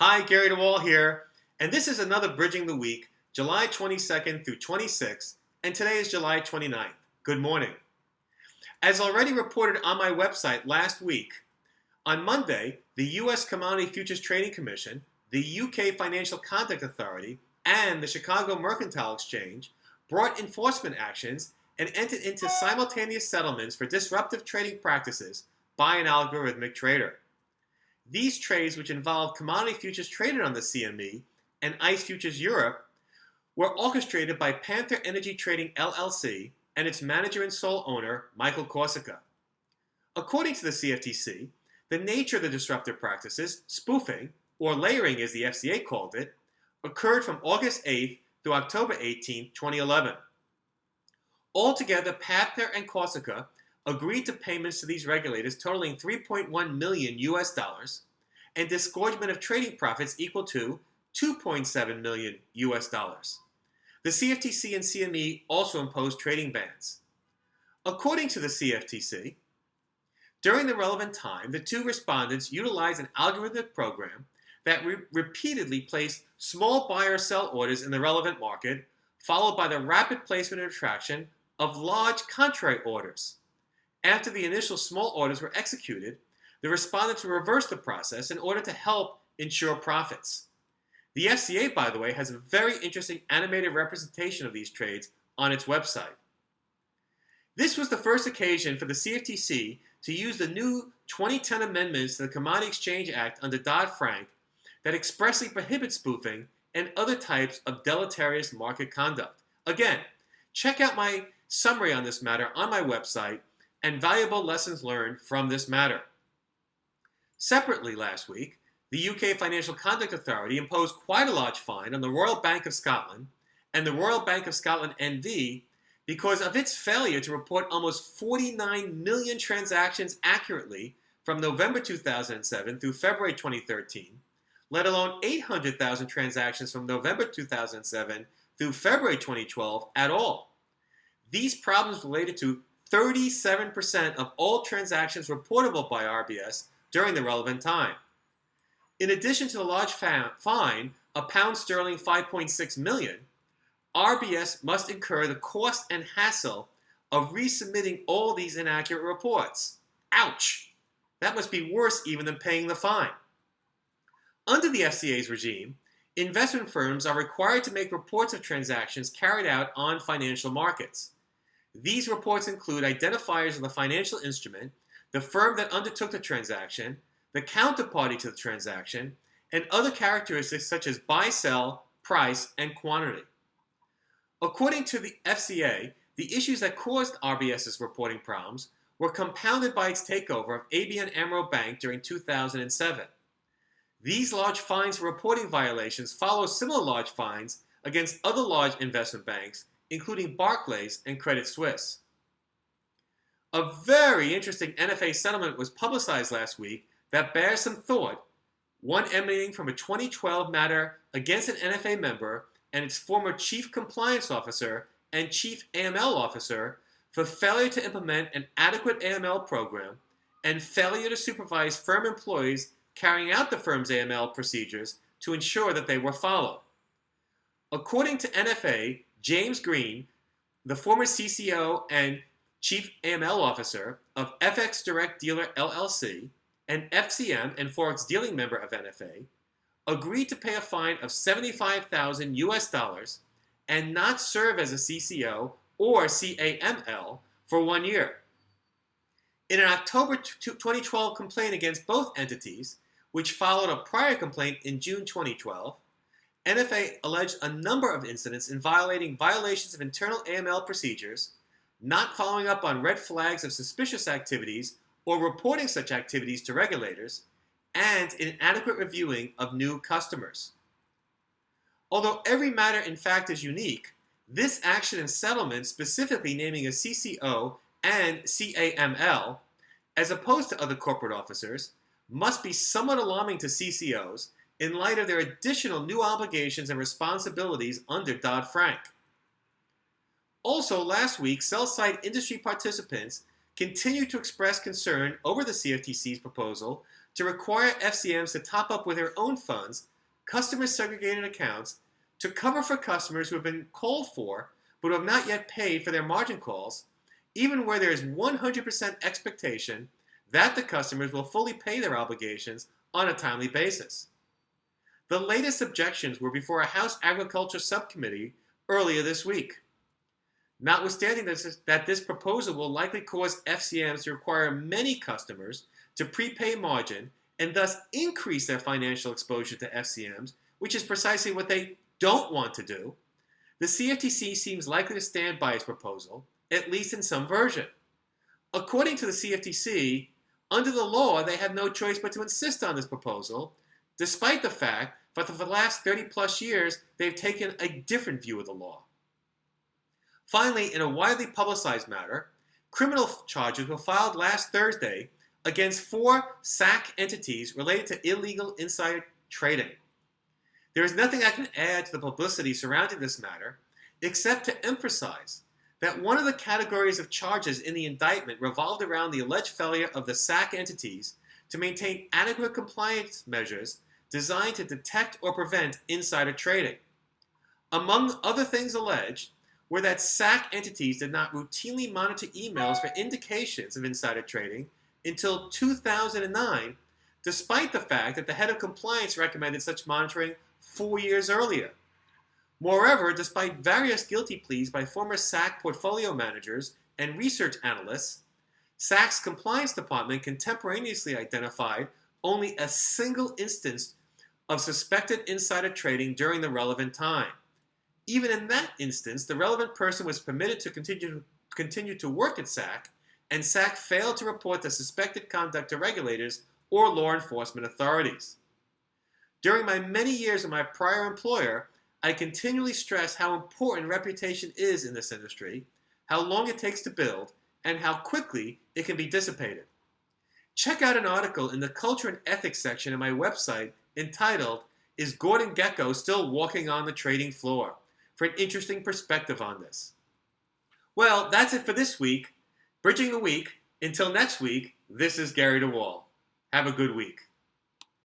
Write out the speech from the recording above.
Hi, Gary DeWaal here, and this is another Bridging the Week, July 22nd through 26th, and today is July 29th. Good morning. As already reported on my website last week, on Monday, the U.S. Commodity Futures Trading Commission, the UK Financial Conduct Authority, and the Chicago Mercantile Exchange brought enforcement actions and entered into simultaneous settlements for disruptive trading practices by an algorithmic trader. These trades, which involved commodity futures traded on the CME and ICE Futures Europe, were orchestrated by Panther Energy Trading LLC and its manager and sole owner, Michael Corsica. According to the CFTC, the nature of the disruptive practices, spoofing, or layering as the FCA called it, occurred from August 8th through October 18, 2011. Altogether, Panther and Corsica agreed to payments to these regulators totaling $3.1 million US dollars and disgorgement of trading profits equal to $2.7 million US dollars. The CFTC and CME also imposed trading bans. According to the CFTC, during the relevant time, the two respondents utilized an algorithmic program that repeatedly placed small buy or sell orders in the relevant market, followed by the rapid placement and attraction of large contrary orders. After the initial small orders were executed, the respondents reversed the process in order to help ensure profits. The FCA, by the way, has a very interesting animated representation of these trades on its website. This was the first occasion for the CFTC to use the new 2010 amendments to the Commodity Exchange Act under Dodd-Frank that expressly prohibits spoofing and other types of deleterious market conduct. Again, check out my summary on this matter on my website and valuable lessons learned from this matter. Separately last week, the UK Financial Conduct Authority imposed quite a large fine on the Royal Bank of Scotland and the Royal Bank of Scotland NV because of its failure to report almost 49 million transactions accurately from November 2007 through February 2013, let alone 800,000 transactions from November 2007 through February 2012 at all. These problems related to 37% of all transactions reportable by RBS during the relevant time. In addition to the large fine of £5.6 million, RBS must incur the cost and hassle of resubmitting all these inaccurate reports. Ouch! That must be worse even than paying the fine. Under the FCA's regime, investment firms are required to make reports of transactions carried out on financial markets. These reports include identifiers of the financial instrument, the firm that undertook the transaction, the counterparty to the transaction, and other characteristics such as buy, sell, price, and quantity. According to the FCA, the issues that caused RBS's reporting problems were compounded by its takeover of ABN AMRO Bank during 2007. These large fines for reporting violations follow similar large fines against other large investment banks, including Barclays and Credit Suisse. A very interesting NFA settlement was publicized last week that bears some thought, one emanating from a 2012 matter against an NFA member and its former chief compliance officer and chief AML officer for failure to implement an adequate AML program and failure to supervise firm employees carrying out the firm's AML procedures to ensure that they were followed. According to NFA, James Green, the former CCO and chief AML officer of FX Direct Dealer LLC, and FCM and Forex dealing member of NFA, agreed to pay a fine of $75,000 US dollars and not serve as a CCO or CAML for 1 year. In an October 2012 complaint against both entities, which followed a prior complaint in June 2012, NFA alleged a number of incidents in violations of internal AML procedures, not following up on red flags of suspicious activities or reporting such activities to regulators, and inadequate reviewing of new customers. Although every matter in fact is unique, this action and settlement specifically naming a CCO and CAML, as opposed to other corporate officers, must be somewhat alarming to CCOs in light of their additional new obligations and responsibilities under Dodd-Frank. Also, last week, sell-side industry participants continued to express concern over the CFTC's proposal to require FCMs to top up with their own funds customer segregated accounts to cover for customers who have been called for but who have not yet paid for their margin calls, even where there is 100% expectation that the customers will fully pay their obligations on a timely basis. The latest objections were before a House Agriculture Subcommittee earlier this week. Notwithstanding that this proposal will likely cause FCMs to require many customers to prepay margin and thus increase their financial exposure to FCMs, which is precisely what they don't want to do, the CFTC seems likely to stand by its proposal, at least in some version. According to the CFTC, under the law, they have no choice but to insist on this proposal, despite the fact that for the last 30 plus years, they've taken a different view of the law. Finally, in a widely publicized matter, criminal charges were filed last Thursday against 4 SAC entities related to illegal insider trading. There is nothing I can add to the publicity surrounding this matter, except to emphasize that one of the categories of charges in the indictment revolved around the alleged failure of the SAC entities to maintain adequate compliance measures designed to detect or prevent insider trading. Among other things alleged were that SAC entities did not routinely monitor emails for indications of insider trading until 2009, despite the fact that the head of compliance recommended such monitoring 4 years earlier. Moreover, despite various guilty pleas by former SAC portfolio managers and research analysts, SAC's compliance department contemporaneously identified only a single instance of suspected insider trading during the relevant time. Even in that instance, the relevant person was permitted to continue to work at SAC, and SAC failed to report the suspected conduct to regulators or law enforcement authorities. During my many years of my prior employer, I continually stress how important reputation is in this industry, how long it takes to build, and how quickly it can be dissipated. Check out an article in the Culture and Ethics section of my website entitled, "Is Gordon Gekko Still Walking on the Trading Floor?" for an interesting perspective on this. Well, that's it for this week. Bridging the week. Until next week, this is Gary DeWaal. Have a good week.